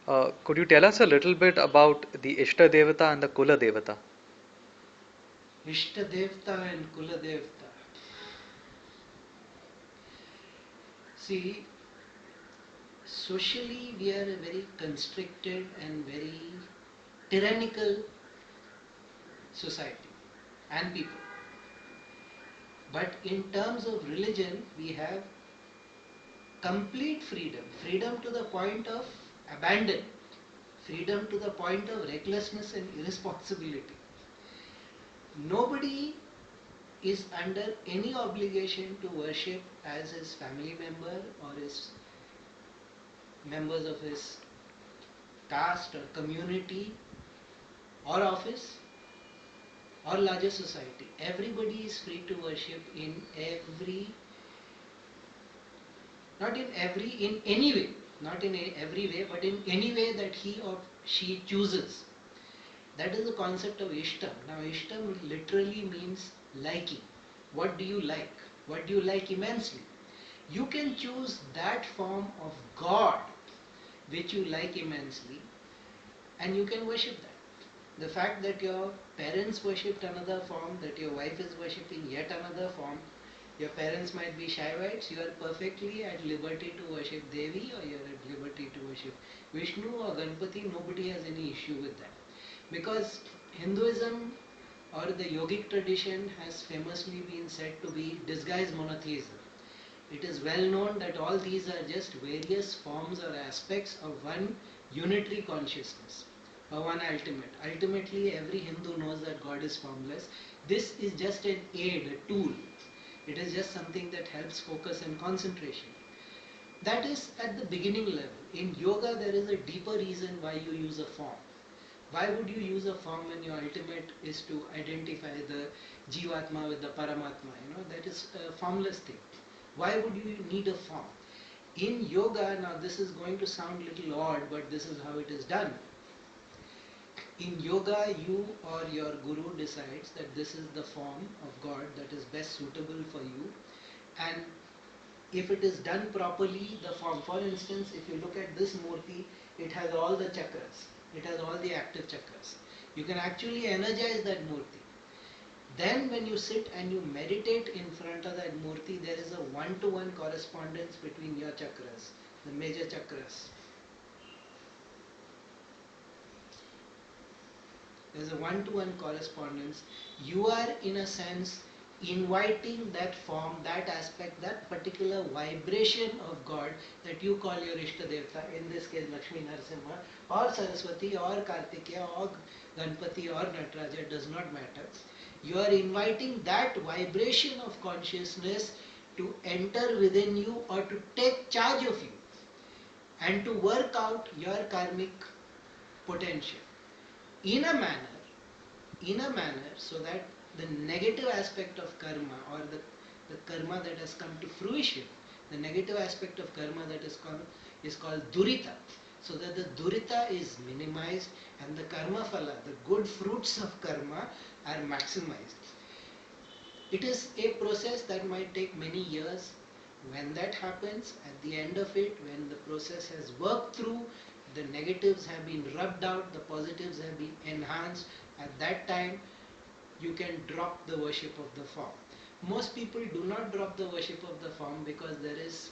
Could you tell us a little bit about the Ishta Devata and the Kula Devata? Ishta Devata and Kula Devata. See, socially we are a very constricted and very tyrannical society and people. But in terms of religion, we have complete freedom. Freedom to the point of abandon. Freedom to the point of recklessness and irresponsibility. Nobody is under any obligation to worship as his family member or his members of his caste or community or office or larger society. Everybody is free to worship in every, not in every, in any way, not in every way, but in any way that he or she chooses. That is the concept of Ishtam. Now, Ishtam literally means liking. What do you like? What do you like immensely? You can choose that form of God which you like immensely and you can worship that. The fact that your parents worshipped another form, that your wife is worshipping yet another form, your parents might be Shaivites, you are perfectly at liberty to worship Devi or you are at liberty to worship Vishnu or Ganpati. Nobody has any issue with that. Because Hinduism or the yogic tradition has famously been said to be disguised monotheism. It is well known that all these are just various forms or aspects of one unitary consciousness or one ultimate. Ultimately, every Hindu knows that God is formless. This is just an aid, a tool. It is just something that helps focus and concentration. That is at the beginning level. In yoga, there is a deeper reason why you use a form. Why would you use a form when your ultimate is to identify the Jivatma with the Paramatma? That is a formless thing. Why would you need a form? In yoga, now this is going to sound a little odd, but this is how it is done. In yoga, you or your guru decides that this is the form of God that is best suitable for you. And if it is done properly, the form, for instance, if you look at this murti, it has all the chakras. It has all the active chakras. You can actually energize that murti. Then when you sit and you meditate in front of that murti, there is a one-to-one correspondence between your chakras, the major chakras. There's a one-to-one correspondence. You are in a sense inviting that form, that aspect, that particular vibration of God that you call your Ishta Devata, in this case Lakshmi Narasimha or Saraswati or Kartikeya or Ganpati or Nataraja, does not matter. You are inviting that vibration of consciousness to enter within you or to take charge of you and to work out your karmic potential in a manner so that the negative aspect of karma or the karma that has come to fruition, the negative aspect of karma that is called durita, so that the durita is minimized and the karma phala, the good fruits of karma, are maximized. It is a process that might take many years. When that happens, at the end of it, when the process has worked through, the negatives have been rubbed out, the positives have been enhanced, at that time you can drop the worship of the form. Most people do not drop the worship of the form because there is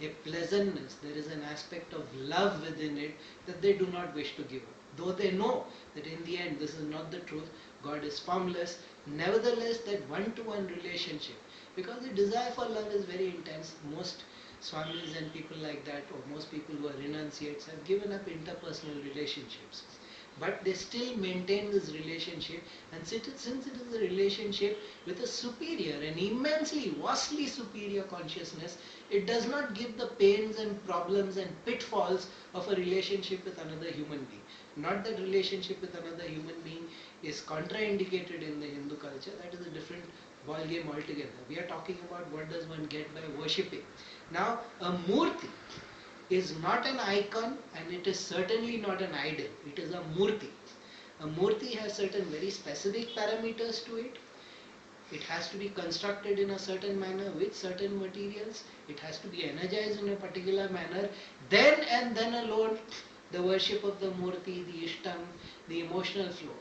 a pleasantness, there is an aspect of love within it that they do not wish to give up. Though they know that in the end this is not the truth, God is formless, nevertheless that one-to-one relationship, because the desire for love is very intense. Most swamis and people like that, or most people who are renunciates, have given up interpersonal relationships. But they still maintain this relationship, and since it is a relationship with a superior, an immensely, vastly superior consciousness, it does not give the pains and problems and pitfalls of a relationship with another human being. Not that relationship with another human being is contraindicated in the Hindu culture, that is a different ball game altogether. We are talking about what does one get by worshipping. Now, a murti is not an icon and it is certainly not an idol. It is a murti. A murti has certain very specific parameters to it. It has to be constructed in a certain manner with certain materials. It has to be energized in a particular manner. Then and then alone the worship of the murti, the ishtam, the emotional flow.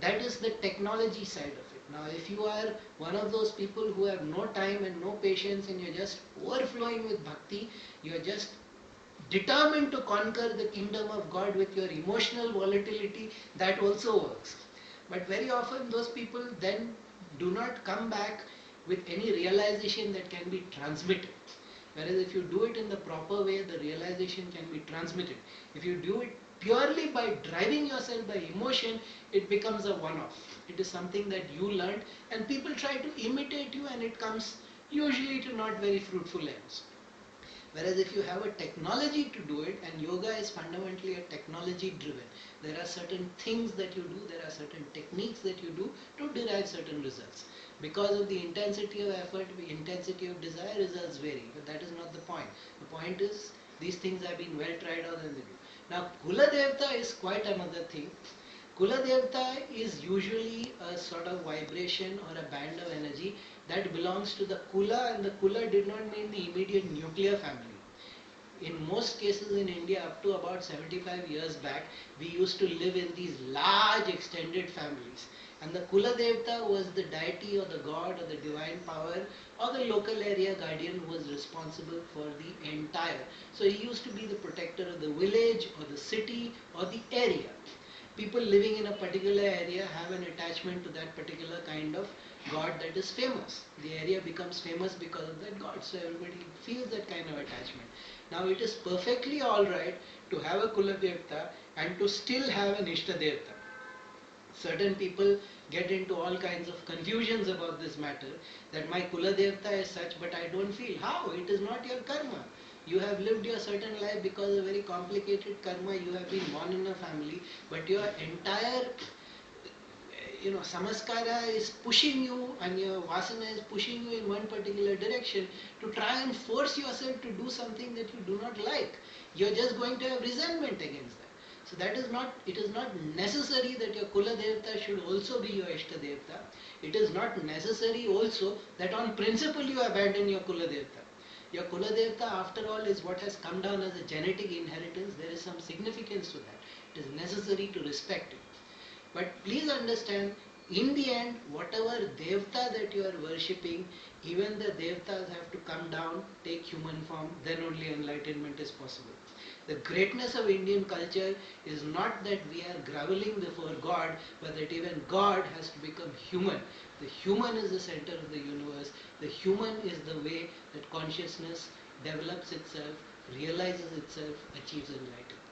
That is the technology side of it. Now, if you are one of those people who have no time and no patience and you're just overflowing with bhakti, you're just determined to conquer the kingdom of God with your emotional volatility, that also works. But very often those people then do not come back with any realization that can be transmitted. Whereas if you do it in the proper way, the realization can be transmitted. If you do it purely by driving yourself by emotion, it becomes a one-off. It is something that you learned and people try to imitate you, and it comes usually to not very fruitful ends. Whereas if you have a technology to do it, and yoga is fundamentally a technology driven, there are certain things that you do, there are certain techniques that you do to derive certain results. Because of the intensity of effort, the intensity of desire, results vary. But that is not the point. The point is these things have been well tried out and they do. Now Kula Devta is quite another thing. Kula Devta is usually a sort of vibration or a band of energy that belongs to the Kula, and the Kula did not mean the immediate nuclear family. In most cases in India, up to about 75 years back, we used to live in these large extended families. And the Kula Devta was the deity or the god or the divine power or the local area guardian who was responsible for the entire. So he used to be the protector of the village or the city or the area. People living in a particular area have an attachment to that particular kind of god that is famous. The area becomes famous because of that god, so everybody feels that kind of attachment. Now it is perfectly alright to have a Kula Devta and to still have an Ishta Devta. Certain people get into all kinds of confusions about this matter, that my Kula Devta is such but I don't feel. How? It is not your karma. You have lived your certain life because of very complicated karma. You have been born in a family, but your entire samaskara is pushing you, and your vasana is pushing you in one particular direction to try and force yourself to do something that you do not like. You're just going to have resentment against that. So that is not, it is not necessary that your Kula Devta should also be your Ishta Devta. It is not necessary also that on principle you abandon your Kula Devta. Your Kula Devta, after all, is what has come down as a genetic inheritance. There is some significance to that. It is necessary to respect it. But please understand, in the end, whatever Devta that you are worshipping, even the Devtas have to come down, take human form, then only enlightenment is possible. The greatness of Indian culture is not that we are groveling before God, but that even God has to become human. The human is the center of the universe. The human is the way that consciousness develops itself, realizes itself, achieves enlightenment.